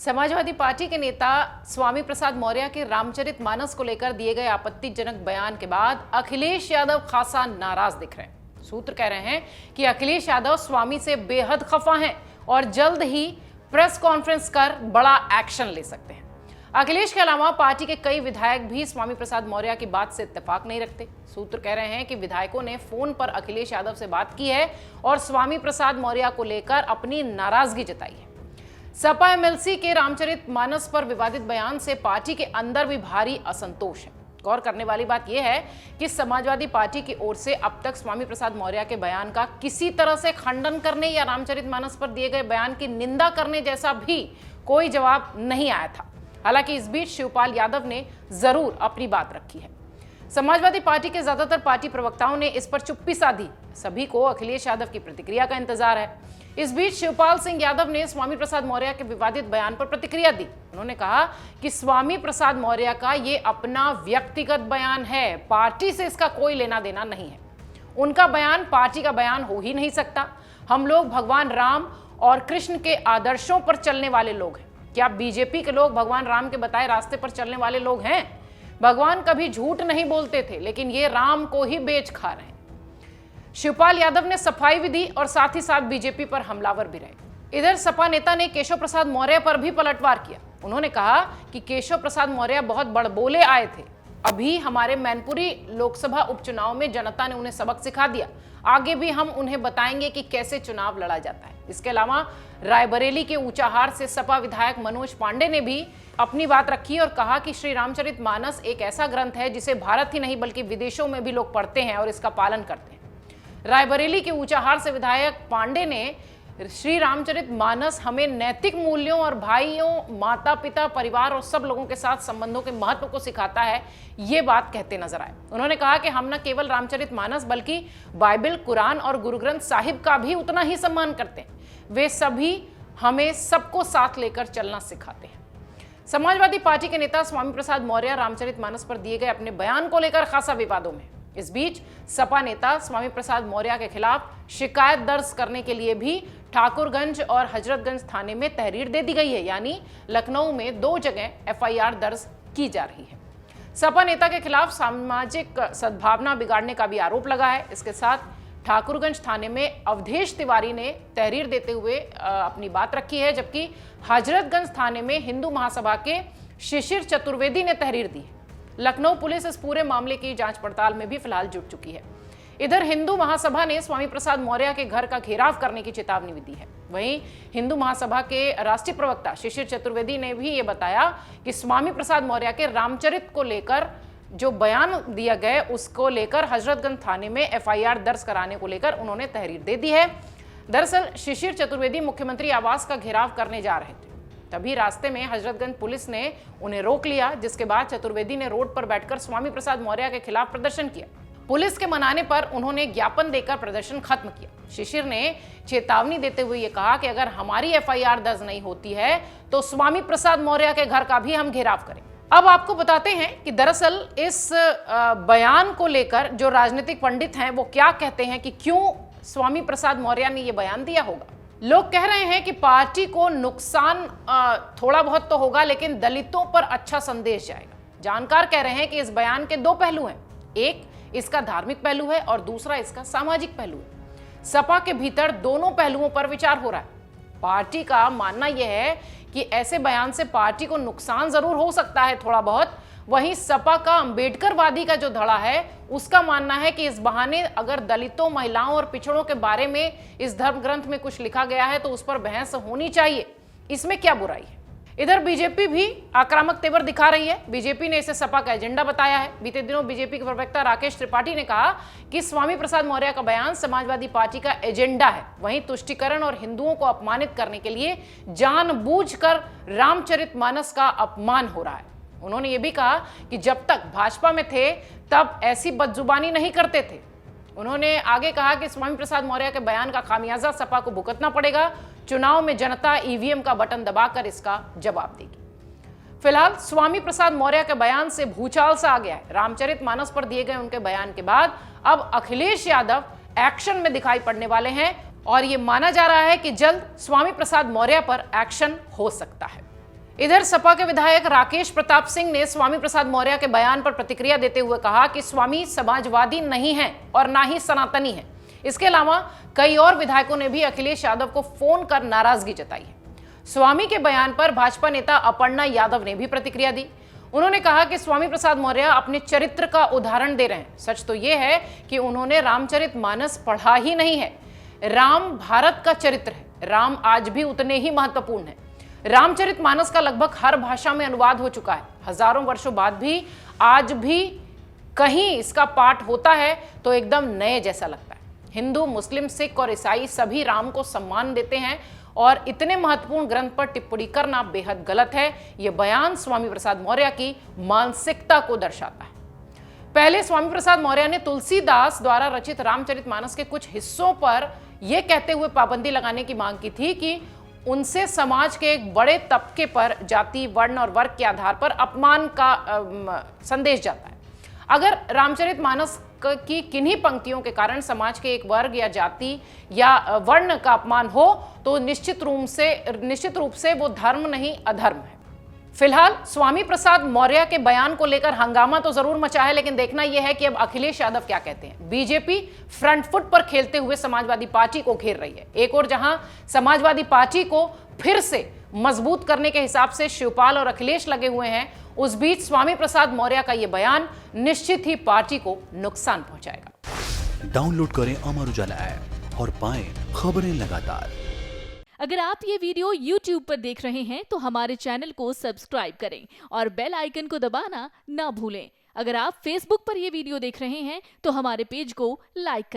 Samajwadi party के नेता स्वामी प्रसाद मौर्य के रामचरितमानस को लेकर दिए गए आपत्तिजनक बयान के बाद अखिलेश यादव खासा नाराज दिख रहे हैं। सूत्र कह रहे हैं कि अखिलेश यादव स्वामी से बेहद खफा हैं और जल्द ही प्रेस कॉन्फ्रेंस कर बड़ा एक्शन ले सकते हैं। अखिलेश के अलावा पार्टी के कई विधायक भी स्वामी प्रसाद मौर्य की बात से इत्तेफाक नहीं रखते। सूत्र कह रहे हैं कि विधायकों ने फोन पर अखिलेश यादव से बात की है और स्वामी प्रसाद मौर्य को लेकर अपनी नाराजगी जताई है। सपा एमएलसी के रामचरितमानस पर विवादित बयान से पार्टी के अंदर भी भारी असंतोष है। गौर करने वाली बात यह है कि समाजवादी पार्टी की ओर से अब तक स्वामी प्रसाद मौर्य के बयान का किसी तरह से खंडन करने या रामचरितमानस पर दिए गए बयान की निंदा करने जैसा भी कोई जवाब नहीं आया था। हालांकि इस बीच शिवपाल यादव ने जरूर अपनी बात रखी है। समाजवादी पार्टी के ज्यादातर पार्टी प्रवक्ताओं ने इस पर चुप्पी साधी। सभी को अखिलेश यादव की प्रतिक्रिया का इंतजार है। इस बीच शिवपाल सिंह यादव ने स्वामी प्रसाद मौर्य के विवादित बयान पर प्रतिक्रिया दी। उन्होंने कहा कि स्वामी प्रसाद मौर्य का ये अपना व्यक्तिगत बयान है, पार्टी से इसका कोई लेना देना नहीं है। उनका बयान पार्टी का बयान हो ही नहीं सकता। हम लोग भगवान राम और कृष्ण के आदर्शों पर चलने वाले लोग हैं। क्या बीजेपी के लोग भगवान राम के बताए रास्ते पर चलने वाले लोग हैं? भगवान कभी झूठ नहीं बोलते थे, लेकिन ये राम को ही बेच खा रहे हैं। शिवपाल यादव ने सफाई भी दी और साथ ही साथ बीजेपी पर हमलावर भी रहे। इधर सपा नेता ने केशव प्रसाद मौर्य पर भी पलटवार किया। उन्होंने कहा कि केशव प्रसाद मौर्य बहुत बड़बोले आए थे। अभी हमारे मैनपुरी लोकसभा उपचुनाव में जनता ने उन्हें सबक सिखा दिया। आगे भी हम उन्हें बताएंगे कि कैसे चुनाव लड़ा जाता है। इसके अलावा रायबरेली के ऊंचाहार से सपा विधायक मनोज पांडे ने भी अपनी बात रखी और कहा कि श्री रामचरितमानस एक ऐसा ग्रंथ है जिसे भारत ही नहीं बल्कि विदेशों में भी लोग पढ़ते हैं और इसका पालन करते हैं। रायबरेली के ऊंचाहार से विधायक पांडे ने श्री रामचरितमानस हमें नैतिक मूल्यों और भाइयों, माता पिता, परिवार और सब लोगों के साथ संबंधों के महत्व को सिखाता है, ये बात कहते नजर आए। उन्होंने कहा कि हम न केवल रामचरितमानस बल्कि बाइबल, कुरान और गुरु ग्रंथ साहिब का भी उतना ही सम्मान करते हैं। वे सभी हमें सबको साथ लेकर चलना सिखाते हैं। समाजवादी पार्टी के नेता स्वामी प्रसाद मौर्य रामचरितमानस पर दिए गए अपने बयान को लेकर खासा विवादों में। इस बीच सपा नेता स्वामी प्रसाद मौर्य के खिलाफ शिकायत दर्ज करने के लिए भी ठाकुरगंज और हजरतगंज थाने में तहरीर दे दी गई है, यानी लखनऊ में 2 जगह एफआईआर दर्ज की जा रही है। सपा नेता के खिलाफ सामाजिक सद्भावना बिगाड़ने का भी आरोप लगा है। इसके साथ ठाकुरगंज थाने में अवधेश तिवारी ने तहरीर देते हुए अपनी बात रखी है, जबकि हजरतगंज थाने में हिंदू महासभा के शिशिर चतुर्वेदी ने तहरीर दी है। लखनऊ पुलिस इस पूरे मामले की जांच पड़ताल में भी फिलहाल जुट चुकी है। इधर हिंदू महासभा ने स्वामी प्रसाद मौर्य के घर का घेराव करने की चेतावनी भी दी है। वहीं हिंदू महासभा के राष्ट्रीय प्रवक्ता शिशिर चतुर्वेदी ने भी ये बताया कि स्वामी प्रसाद मौर्य के रामचरित को लेकर जो बयान दिया गया उसको लेकर हजरतगंज थाने में एफआईआर दर्ज कराने को लेकर उन्होंने तहरीर दे दी है। दरअसल शिशिर चतुर्वेदी मुख्यमंत्री आवास का घेराव करने जा रहे थे, तभी रास्ते में हजरतगंज पुलिस ने उन्हें रोक लिया, जिसके बाद चतुर्वेदी ने रोड पर बैठकर स्वामी प्रसाद मौर्य के खिलाफ प्रदर्शन किया। पुलिस के मनाने पर उन्होंने ज्ञापन देकर प्रदर्शन खत्म किया। शिशिर ने चेतावनी देते हुए ये कहा कि अगर हमारी एफआईआर दर्ज नहीं होती है तो स्वामी प्रसाद मौर्य के घर का भी हम घेराव करें। अब आपको बताते हैं कि दरअसल इस बयान को लेकर जो राजनीतिक पंडित हैं वो क्या कहते हैं कि क्यों स्वामी प्रसाद मौर्य ने ये बयान दिया होगा। लोग कह रहे हैं कि पार्टी को नुकसान थोड़ा बहुत तो होगा, लेकिन दलितों पर अच्छा संदेश जाएगा। जानकार कह रहे हैं कि इस बयान के 2 पहलू हैं, एक इसका धार्मिक पहलू है और दूसरा इसका सामाजिक पहलू है। सपा के भीतर दोनों पहलुओं पर विचार हो रहा है। पार्टी का मानना यह है कि ऐसे बयान से पार्टी को नुकसान जरूर हो सकता है थोड़ा बहुत। वहीं सपा का अंबेडकरवादी का जो धड़ा है उसका मानना है कि इस बहाने अगर दलितों, महिलाओं और पिछड़ों के बारे में इस धर्म ग्रंथ में कुछ लिखा गया है तो उस पर बहस होनी चाहिए, इसमें क्या बुराई है। इधर बीजेपी भी आक्रामक तेवर दिखा रही है। बीजेपी ने इसे सपा का एजेंडा बताया है। बीते दिनों बीजेपी के प्रवक्ता राकेश त्रिपाठी ने कहा कि स्वामी प्रसाद मौर्य का बयान समाजवादी पार्टी का एजेंडा है। वहीं तुष्टीकरण और हिंदुओं को अपमानित करने के लिए जानबूझकर रामचरितमानस का अपमान हो रहा है। उन्होंने ये भी कहा कि जब तक भाजपा में थे तब ऐसी बदजुबानी नहीं करते थे। उन्होंने आगे कहा कि स्वामी प्रसाद मौर्य के बयान का खामियाजा सपा को भुगतना पड़ेगा। चुनाव में जनता ईवीएम का बटन दबाकर इसका जवाब देगी। फिलहाल स्वामी प्रसाद मौर्य के बयान से भूचाल सा आ गया है। रामचरितमानस पर दिए गए उनके बयान के बाद अब अखिलेश यादव एक्शन में दिखाई पड़ने वाले हैं और ये माना जा रहा है कि जल्द स्वामी प्रसाद मौर्य पर एक्शन हो सकता है। इधर सपा के विधायक राकेश प्रताप सिंह ने स्वामी प्रसाद मौर्य के बयान पर प्रतिक्रिया देते हुए कहा कि स्वामी समाजवादी नहीं है और ना ही सनातनी है। इसके अलावा कई और विधायकों ने भी अखिलेश यादव को फोन कर नाराजगी जताई है। स्वामी के बयान पर भाजपा नेता अपर्णा यादव ने भी प्रतिक्रिया दी। उन्होंने कहा कि स्वामी प्रसाद मौर्य अपने चरित्र का उदाहरण दे रहे हैं। सच तो यह है कि उन्होंने रामचरितमानस पढ़ा ही नहीं है। राम भारत का चरित्र है। राम आज भी उतने ही महत्वपूर्ण है। रामचरितमानस का लगभग हर भाषा में अनुवाद हो चुका है। हजारों वर्षों बाद भी आज भी कहीं इसका पाठ होता है तो एकदम नए जैसा लगता है। हिंदू, मुस्लिम, सिख और ईसाई सभी राम को सम्मान देते हैं और इतने महत्वपूर्ण ग्रंथ पर टिप्पणी करना बेहद गलत है। यह बयान स्वामी प्रसाद मौर्य की मानसिकता को दर्शाता है। पहले स्वामी प्रसाद मौर्य ने तुलसीदास द्वारा रचित रामचरितमानस के कुछ हिस्सों पर यह कहते हुए पाबंदी लगाने की मांग की थी कि उनसे समाज के एक बड़े तबके पर जाति, वर्ण और वर्ग के आधार पर अपमान का संदेश जाता है। अगर रामचरितमानस की किन्हीं पंक्तियों के कारण समाज के एक वर्ग या जाति या वर्ण का अपमान हो तो निश्चित रूप से वो धर्म नहीं अधर्म है। फिलहाल स्वामी प्रसाद मौर्य के बयान को लेकर हंगामा तो जरूर मचा है, लेकिन देखना यह है कि अब अखिलेश यादव क्या कहते हैं। बीजेपी फ्रंट फुट पर खेलते हुए समाजवादी पार्टी को घेर रही है। एक और जहां समाजवादी पार्टी को फिर से मजबूत करने के हिसाब से शिवपाल और अखिलेश लगे हुए हैं, उस बीच स्वामी प्रसाद मौर्य का यह बयान निश्चित ही पार्टी को नुकसान पहुंचाएगा। डाउनलोड करें अमर उजाला ऐप और पाएं खबरें लगातार। अगर आप ये वीडियो YouTube पर देख रहे हैं तो हमारे चैनल को सब्सक्राइब करें और बेल आइकन को दबाना ना भूलें। अगर आप Facebook पर ये वीडियो देख रहे हैं तो हमारे पेज को लाइक करें।